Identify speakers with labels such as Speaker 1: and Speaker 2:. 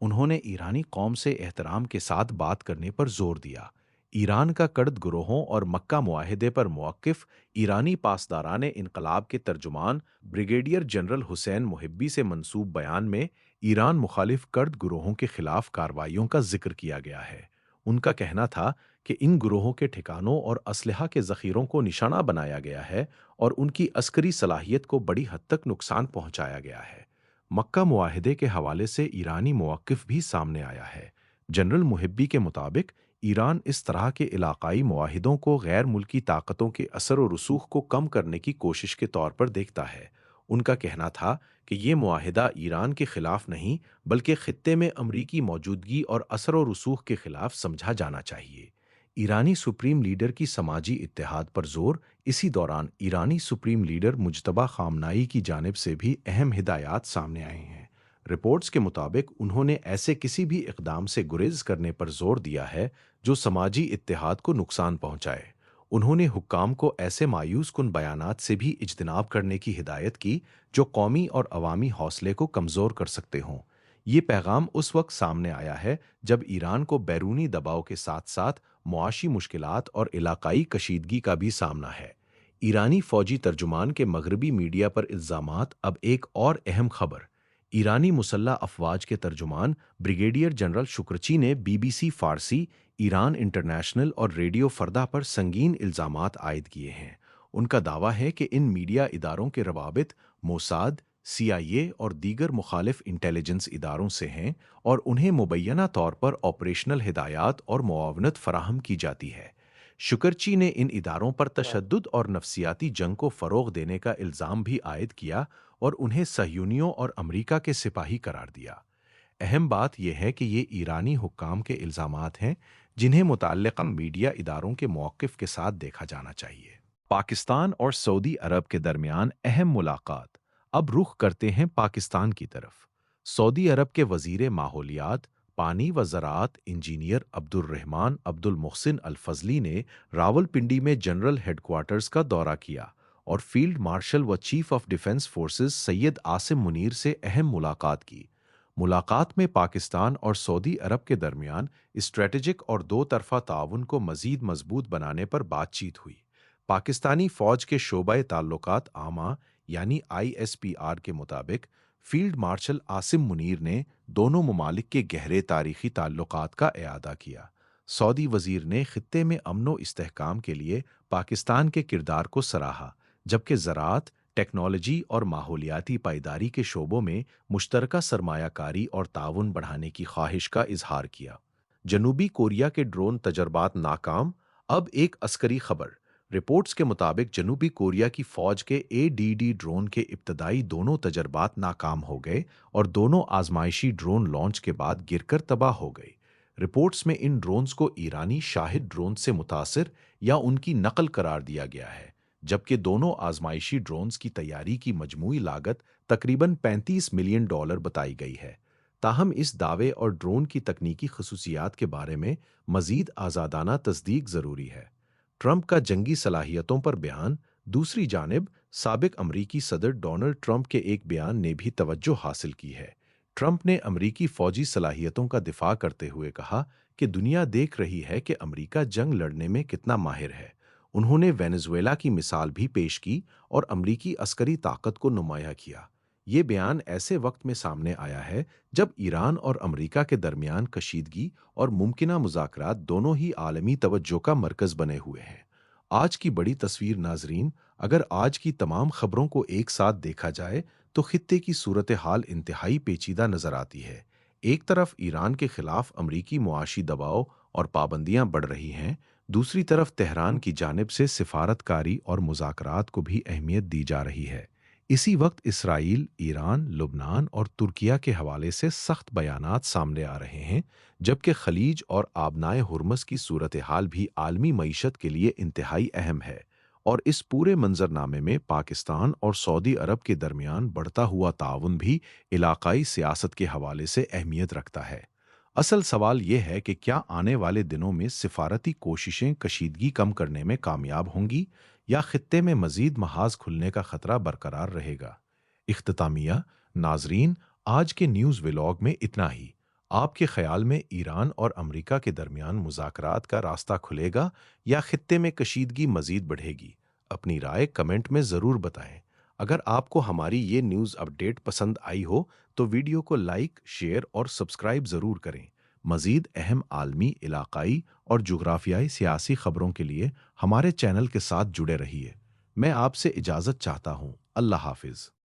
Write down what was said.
Speaker 1: انہوں نے ایرانی قوم سے احترام کے ساتھ بات کرنے پر زور دیا۔ ایران کا کرد گروہوں اور مکہ معاہدے پر موقف ایرانی پاسداران انقلاب کے ترجمان بریگیڈیئر جنرل حسین محبی سے منسوب بیان میں ایران مخالف کرد گروہوں کے خلاف کارروائیوں کا ذکر کیا گیا ہے۔ ان کا کہنا تھا کہ ان گروہوں کے ٹھکانوں اور اسلحہ کے ذخیروں کو نشانہ بنایا گیا ہے اور ان کی عسکری صلاحیت کو بڑی حد تک نقصان پہنچایا گیا ہے۔ مکہ معاہدے کے حوالے سے ایرانی موقف بھی سامنے آیا ہے۔ جنرل محبی کے مطابق ایران اس طرح کے علاقائی معاہدوں کو غیر ملکی طاقتوں کے اثر و رسوخ کو کم کرنے کی کوشش کے طور پر دیکھتا ہے۔ ان کا کہنا تھا کہ یہ معاہدہ ایران کے خلاف نہیں بلکہ خطے میں امریکی موجودگی اور اثر و رسوخ کے خلاف سمجھا جانا چاہیے۔ ایرانی سپریم لیڈر کی سماجی اتحاد پر زور۔ اسی دوران ایرانی سپریم لیڈر مجتبیٰ خامنائی کی جانب سے بھی اہم ہدایات سامنے آئے ہیں۔ رپورٹس کے مطابق انہوں نے ایسے کسی بھی اقدام سے گریز کرنے پر زور دیا ہے جو سماجی اتحاد کو نقصان پہنچائے۔ انہوں نے حکام کو ایسے مایوس کن بیانات سے بھی اجتناب کرنے کی ہدایت کی جو قومی اور عوامی حوصلے کو کمزور کر سکتے ہوں۔ یہ پیغام اس وقت سامنے آیا ہے جب ایران کو بیرونی دباؤ کے ساتھ ساتھ معاشی مشکلات اور علاقائی کشیدگی کا بھی سامنا ہے۔ ایرانی فوجی ترجمان کے مغربی میڈیا پر الزامات۔ اب ایک اور اہم خبر۔ ایرانی مسلح افواج کے ترجمان بریگیڈیئر جنرل شکرچی نے BBC فارسی، ایران انٹرنیشنل اور ریڈیو فردا پر سنگین الزامات عائد کیے ہیں۔ ان کا دعویٰ ہے کہ ان میڈیا اداروں کے روابط موساد، CIA اور دیگر مخالف انٹیلیجنس اداروں سے ہیں اور انہیں مبینہ طور پر آپریشنل ہدایات اور معاونت فراہم کی جاتی ہے۔ شکرچی نے ان اداروں پر تشدد اور نفسیاتی جنگ کو فروغ دینے کا الزام بھی عائد کیا اور انہیں صہیونیوں اور امریکہ کے سپاہی قرار دیا۔ اہم بات یہ ہے کہ یہ ایرانی حکام کے الزامات ہیں جنہیں متعلقہ میڈیا اداروں کے موقف کے ساتھ دیکھا جانا چاہیے۔ پاکستان اور سعودی عرب کے درمیان اہم ملاقات۔ اب رخ کرتے ہیں پاکستان کی طرف۔ سعودی عرب کے وزیر ماحولیات، پانی و زراعت انجینئر عبد الرحمن عبد المحسن الفضلی نے راولپنڈی میں جنرل ہیڈ کوارٹرز کا دورہ کیا اور فیلڈ مارشل و chief of defence forces Syed Asim Munir سے اہم ملاقات کی۔ ملاقات میں پاکستان اور سعودی عرب کے درمیان اسٹریٹجک اور دو طرفہ تعاون کو مزید مضبوط بنانے پر بات چیت ہوئی۔ پاکستانی فوج کے شعبۂ تعلقات عامہ یعنی ISPR کے مطابق فیلڈ مارشل عاصم منیر نے دونوں ممالک کے گہرے تاریخی تعلقات کا اعادہ کیا۔ سعودی وزیر نے خطے میں امن و استحکام کے لیے پاکستان کے کردار کو سراہا، جبکہ زراعت، ٹیکنالوجی اور ماحولیاتی پائیداری کے شعبوں میں مشترکہ سرمایہ کاری اور تعاون بڑھانے کی خواہش کا اظہار کیا۔ جنوبی کوریا کے ڈرون تجربات ناکام۔ اب ایک عسکری خبر۔ رپورٹس کے مطابق جنوبی کوریا کی فوج کے ADD ڈرون کے ابتدائی دونوں تجربات ناکام ہو گئے اور دونوں آزمائشی ڈرون لانچ کے بعد گر کر تباہ ہو گئے۔ رپورٹس میں ان ڈرونز کو ایرانی شاہد ڈرون سے متاثر یا ان کی نقل قرار دیا گیا ہے، جبکہ دونوں آزمائشی ڈرونز کی تیاری کی مجموعی لاگت تقریباً $35 ملین بتائی گئی ہے۔ تاہم اس دعوے اور ڈرون کی تکنیکی خصوصیات کے بارے میں مزید آزادانہ تصدیق ضروری ہے۔ ٹرمپ کا جنگی صلاحیتوں پر بیان۔ دوسری جانب سابق امریکی صدر ڈونلڈ ٹرمپ کے ایک بیان نے بھی توجہ حاصل کی ہے۔ ٹرمپ نے امریکی فوجی صلاحیتوں کا دفاع کرتے ہوئے کہا کہ دنیا دیکھ رہی ہے کہ امریکہ جنگ لڑنے میں کتنا ماہر ہے۔ انہوں نے وینزویلا کی مثال بھی پیش کی اور امریکی عسکری طاقت کو نمایاں کیا۔ یہ بیان ایسے وقت میں سامنے آیا ہے جب ایران اور امریکہ کے درمیان کشیدگی اور ممکنہ مذاکرات دونوں ہی عالمی توجہ کا مرکز بنے ہوئے ہیں۔ آج کی بڑی تصویر ناظرین، اگر آج کی تمام خبروں کو ایک ساتھ دیکھا جائے تو خطے کی صورتحال انتہائی پیچیدہ نظر آتی ہے۔ ایک طرف ایران کے خلاف امریکی معاشی دباؤ اور پابندیاں بڑھ رہی ہیں، دوسری طرف تہران کی جانب سے سفارتکاری اور مذاکرات کو بھی اہمیت دی جا رہی ہے۔ اسی وقت اسرائیل، ایران، لبنان اور ترکیہ کے حوالے سے سخت بیانات سامنے آ رہے ہیں، جبکہ خلیج اور آبنائے ہرمز کی صورتحال بھی عالمی معیشت کے لیے انتہائی اہم ہے، اور اس پورے منظرنامے میں پاکستان اور سعودی عرب کے درمیان بڑھتا ہوا تعاون بھی علاقائی سیاست کے حوالے سے اہمیت رکھتا ہے۔ اصل سوال یہ ہے کہ کیا آنے والے دنوں میں سفارتی کوششیں کشیدگی کم کرنے میں کامیاب ہوں گی یا خطے میں مزید محاذ کھلنے کا خطرہ برقرار رہے گا؟ اختتامیہ ناظرین، آج کے نیوز ویلاگ میں اتنا ہی۔ آپ کے خیال میں ایران اور امریکہ کے درمیان مذاکرات کا راستہ کھلے گا یا خطے میں کشیدگی مزید بڑھے گی؟ اپنی رائے کمنٹ میں ضرور بتائیں۔ اگر آپ کو ہماری یہ نیوز اپڈیٹ پسند آئی ہو تو ویڈیو کو لائک، شیئر اور سبسکرائب ضرور کریں۔ مزید اہم عالمی، علاقائی اور جغرافیائی سیاسی خبروں کے لیے ہمارے چینل کے ساتھ جڑے رہیے۔ میں آپ سے اجازت چاہتا ہوں۔ اللہ حافظ۔